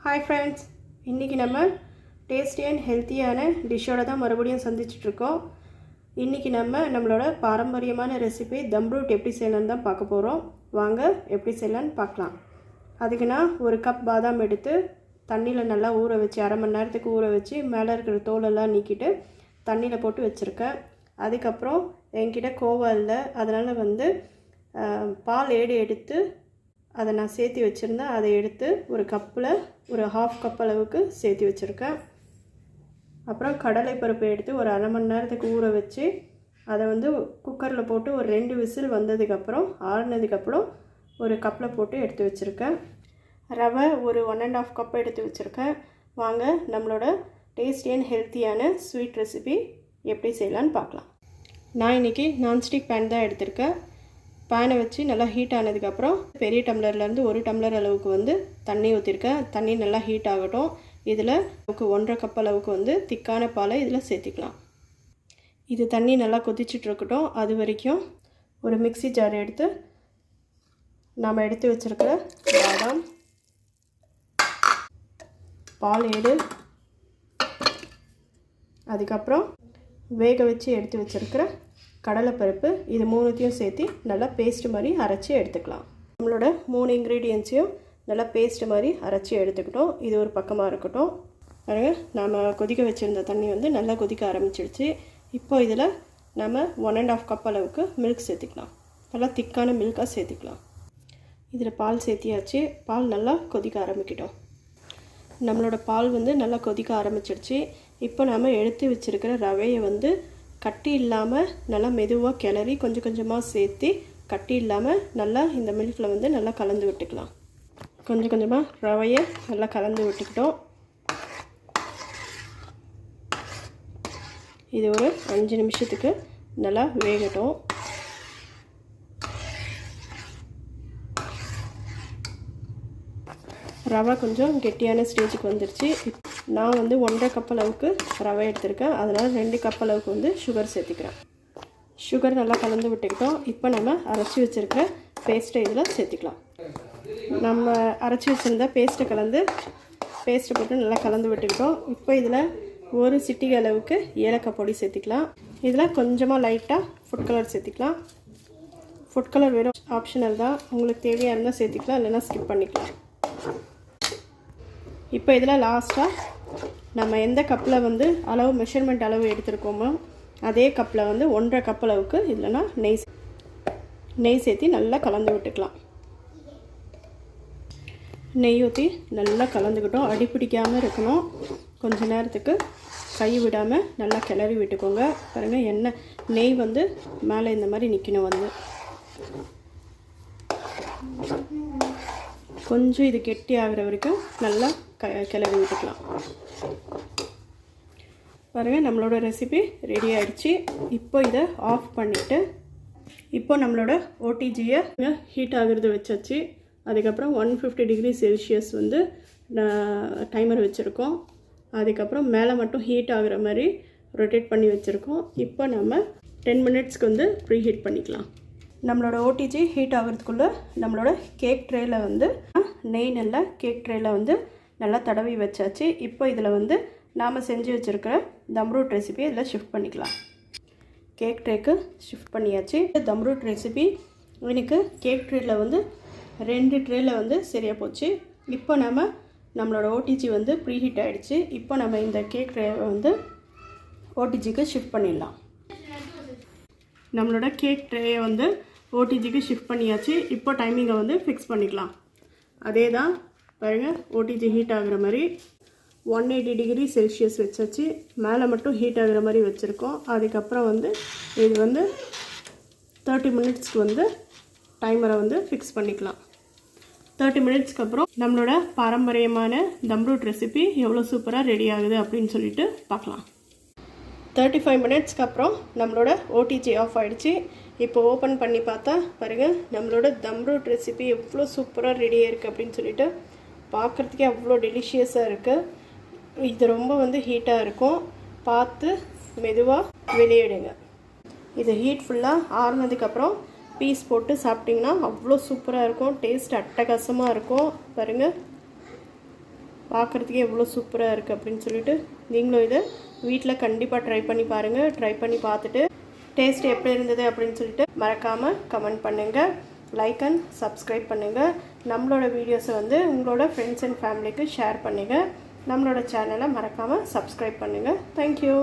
Hi friends, இன்றைக்கி நம்ம tasty and ஹெல்த்தியான டிஷ்ஷோடு தான் மறுபடியும் சந்திச்சிட்ருக்கோம். இன்றைக்கி நம்மளோட பாரம்பரியமான ரெசிபி தம் ரூட் எப்படி செய்யலான்னு தான் பார்க்க போகிறோம். வாங்க எப்படி செய்யலான்னு பார்க்கலாம். அதுக்கு நான் ஒரு கப் பாதாம் எடுத்து தண்ணியில் நல்லா ஊற வச்சு அரை மணி நேரத்துக்கு ஊற வச்சு மேலே இருக்கிற தோலெல்லாம் நீக்கிட்டு தண்ணியில் போட்டு வச்சுருக்கேன். அதுக்கப்புறம் என்கிட்ட கோவா இல்லை, அதனால் பால் ஏடு எடுத்து அதை நான் சேர்த்து வச்சுருந்தேன். அதை எடுத்து ஒரு கப்பில் ஒரு ½ கப் அளவுக்கு சேர்த்து வச்சுருக்கேன். அப்புறம் கடலை பருப்பு எடுத்து ஒரு அரை மணி நேரத்துக்கு ஊற வச்சு அதை குக்கரில் போட்டு ஒரு 2 விசில் வந்ததுக்கப்புறம் ஆறுனதுக்கப்புறம் ஒரு கப்பில் போட்டு எடுத்து வச்சுருக்கேன். ரவை ஒரு 1½ கப் எடுத்து வச்சுருக்கேன். வாங்க நம்மளோட டேஸ்டி அண்ட் ஹெல்த்தியான ஸ்வீட் ரெசிபி எப்படி செய்யலான்னு பார்க்கலாம். நான் இன்றைக்கி நான்ஸ்டிக் பேன் தான் எடுத்திருக்கேன். பேனை வச்சு நல்லா ஹீட் ஆனதுக்கப்புறம் பெரிய டம்ளர்லேருந்து 1 டம்ளர் அளவுக்கு தண்ணி ஊற்றிருக்கேன். தண்ணி நல்லா ஹீட் ஆகட்டும். இதில் 1½ கப் அளவுக்கு திக்கான பாலை இதில் சேர்த்திக்கலாம். இது தண்ணி நல்லா கொதிச்சிட்ருக்கட்டும். அது வரைக்கும் ஒரு மிக்ஸி ஜார் எடுத்து நாம் எடுத்து வச்சுருக்கிற பாதாம், பால் ஏடு, அதுக்கப்புறம் வேக வச்சு எடுத்து வச்சுருக்கிற கடலைப்பருப்பு, இது 3த்தையும் சேர்த்து நல்லா பேஸ்ட் மாதிரி அரைச்சி எடுத்துக்கலாம். நம்மளோட 3 இன்க்ரீடியன்ஸையும் நல்லா பேஸ்ட் மாதிரி அரைச்சி எடுத்துக்கிட்டோம். இது ஒரு பக்கமாக இருக்கட்டும். பாருங்கள், நாம் கொதிக்க வச்சுருந்த தண்ணி நல்லா கொதிக்க ஆரம்பிச்சிடுச்சு. இப்போ இதில் நம்ம 1½ கப் அளவுக்கு மில்க் சேர்த்துக்கலாம். நல்லா திக்கான மில்காக சேர்த்துக்கலாம். இதில் பால் சேர்த்தியாச்சு. பால் நல்லா கொதிக்க ஆரம்பிக்கிட்டோம். நம்மளோட பால் நல்லா கொதிக்க ஆரம்பிச்சிடுச்சு. இப்போ நாம் எடுத்து வச்சுருக்கிற ரவையை கட்டி இல்லாமல் நல்லா மெதுவாக கிளறி கொஞ்சம் கொஞ்சமாக சேர்த்து கட்டி இல்லாமல் நல்லா இந்த மில்கில் நல்லா கலந்து விட்டுக்கலாம். கொஞ்சம் கொஞ்சமாக ரவையை நல்லா கலந்து விட்டுக்கிட்டோம். இது ஒரு 5 நிமிஷத்துக்கு நல்லா வேகட்டும். ரவை கொஞ்சம் கெட்டியான ஸ்டேஜுக்கு வந்துடுச்சு. நான் 1½ கப் அளவுக்கு ரவை எடுத்திருக்கேன். அதனால் 2 கப் அளவுக்கு சுகர் சேர்த்துக்கிறேன். சுகர் நல்லா கலந்து விட்டுக்கிட்டோம். இப்போ நம்ம அரைச்சி வச்சுருக்கிற பேஸ்ட்டை இதில் சேர்த்துக்கலாம். நம்ம அரைச்சி வச்சுருந்த பேஸ்ட்டை போட்டு நல்லா கலந்து விட்டுக்கிட்டோம். இப்போ இதில் ஒரு சிட்டிகை அளவுக்கு ஏலக்காய் பொடி சேர்த்துக்கலாம். இதில் கொஞ்சமாக லைட்டாக ஃபுட் கலர் சேர்த்துக்கலாம். ஃபுட் கலர் வெறும் ஆப்ஷனல் தான், உங்களுக்கு தேவையாக இருந்தால் சேர்த்துக்கலாம், இல்லைன்னா ஸ்கிப் பண்ணிக்கலாம். இப்போ இதில் லாஸ்ட்டாக நம்ம எந்த கப்பில் அளவு மெஷர்மெண்ட் அளவு எடுத்துருக்கோமோ அதே கப்பில் 1½ கப் அளவுக்கு இதில் நான் நெய் சேர்த்து நல்லா கலந்து விட்டுக்கலாம். நெய் ஊற்றி நல்லா கலந்துக்கிட்டோம். அடி பிடிக்காமல் இருக்கணும். கொஞ்சம் நேரத்துக்கு கை விடாமல் நல்லா கிளறி விட்டுக்கோங்க. பாருங்கள், நெய் மேலே இந்த மாதிரி நிற்கணும். கொஞ்சம் இது கெட்டி ஆகிற வரைக்கும் நல்லா கிளறி விட்டுக்கலாம். பாருங்கள், நம்மளோட ரெசிபி ரெடி ஆகிடுச்சு. இப்போ இதை ஆஃப் பண்ணிவிட்டு இப்போ நம்மளோட ஓடிஜியை ஹீட் ஆகிறது வச்சாச்சு. அதுக்கப்புறம் 150 டிகிரி செல்சியஸ் டைமர் வச்சுருக்கோம். அதுக்கப்புறம் மேலே மட்டும் ஹீட் ஆகிற மாதிரி ரொட்டேட் பண்ணி வச்சுருக்கோம். இப்போ நம்ம 10 மினிட்ஸ்க்கு ப்ரீ ஹீட் பண்ணிக்கலாம். நம்மளோட ஓடிஜி ஹீட் ஆகிறதுக்குள்ளே நம்மளோட கேக் ட்ரேயில் நெய் நல்லா கேக் ட்ரேயில் நல்லா தடவி வச்சாச்சு. இப்போ இதில் நாம் செஞ்சு வச்சுருக்கிற தம் ரூட் ரெசிபி இதில் ஷிஃப்ட் பண்ணிக்கலாம். கேக் ட்ரேக்கு ஷிஃப்ட் பண்ணியாச்சு. தம் ரூட் ரெசிபி எனக்கு கேக் ட்ரேயில் 2 ட்ரேயில் சரியாக போச்சு. இப்போ நம்மளோட ஓடிஜி ப்ரீ ஹீட் ஆகிடுச்சு. இப்போ நம்ம இந்த கேக் ட்ரேவை ஓடிஜிக்கு ஷிஃப்ட் பண்ணிடலாம். நம்மளோட கேக் ட்ரேயை ஓடிஜிக்கு ஷிஃப்ட் பண்ணியாச்சு. இப்போ டைமிங்கை ஃபிக்ஸ் பண்ணிக்கலாம். அதே தான் பாருங்கள், ஓடிஜி ஹீட் ஆகிற மாதிரி 180 டிகிரி செல்சியஸ் வச்சாச்சு. மேலே மட்டும் ஹீட் ஆகிற மாதிரி வச்சுருக்கோம். அதுக்கப்புறம் இது 30 மினிட்ஸ்க்கு டைமரை ஃபிக்ஸ் பண்ணிக்கலாம். 30 மினிட்ஸ்க்கு அப்புறம் நம்மளோட பாரம்பரியமான தம் ரூட் ரெசிபி எவ்வளோ சூப்பராக ரெடி ஆகுது அப்படின்னு சொல்லிட்டு பார்க்கலாம். 35 மினிட்ஸ்க்கு அப்புறம் நம்மளோட ஓடிஜி ஆஃப் ஆகிடுச்சு. இப்போ ஓப்பன் பண்ணி பார்த்தா பாருங்கள், நம்மளோட தம் ரூட் ரெசிபி எவ்வளோ சூப்பராக ரெடியாக இருக்குது அப்படின்னு சொல்லிட்டு பார்க்குறதுக்கே அவ்வளோ டெலிஷியஸாக இருக்குது. இது ரொம்ப ஹீட்டாக இருக்கும். பார்த்து மெதுவாக வெளியிடுங்க. இது ஹீட் ஃபுல்லாக ஆறுனதுக்கப்புறம் பீஸ் போட்டு சாப்பிட்டிங்கன்னா அவ்வளோ சூப்பராக இருக்கும். டேஸ்ட் அட்டகாசமாக இருக்கும். பாருங்கள், பார்க்குறதுக்கே எவ்வளோ சூப்பராக இருக்குது அப்படின்னு சொல்லிட்டு நீங்களும் இதை வீட்டில் கண்டிப்பாக ட்ரை பண்ணி பாருங்கள். ட்ரை பண்ணி பார்த்துட்டு டேஸ்ட் எப்படி இருந்தது அப்படின்னு சொல்லிட்டு மறக்காமல் கமெண்ட் பண்ணுங்கள். லைக் அண்ட் சப்ஸ்கிரைப் பண்ணுங்கள். நம்மளோட வீடியோஸை உங்களோட ஃப்ரெண்ட்ஸ் அண்ட் ஃபேமிலிக்கு ஷேர் பண்ணுங்கள். நம்மளோட சேனலை மறக்காமல் சப்ஸ்கிரைப் பண்ணுங்கள். தேங்க்யூ.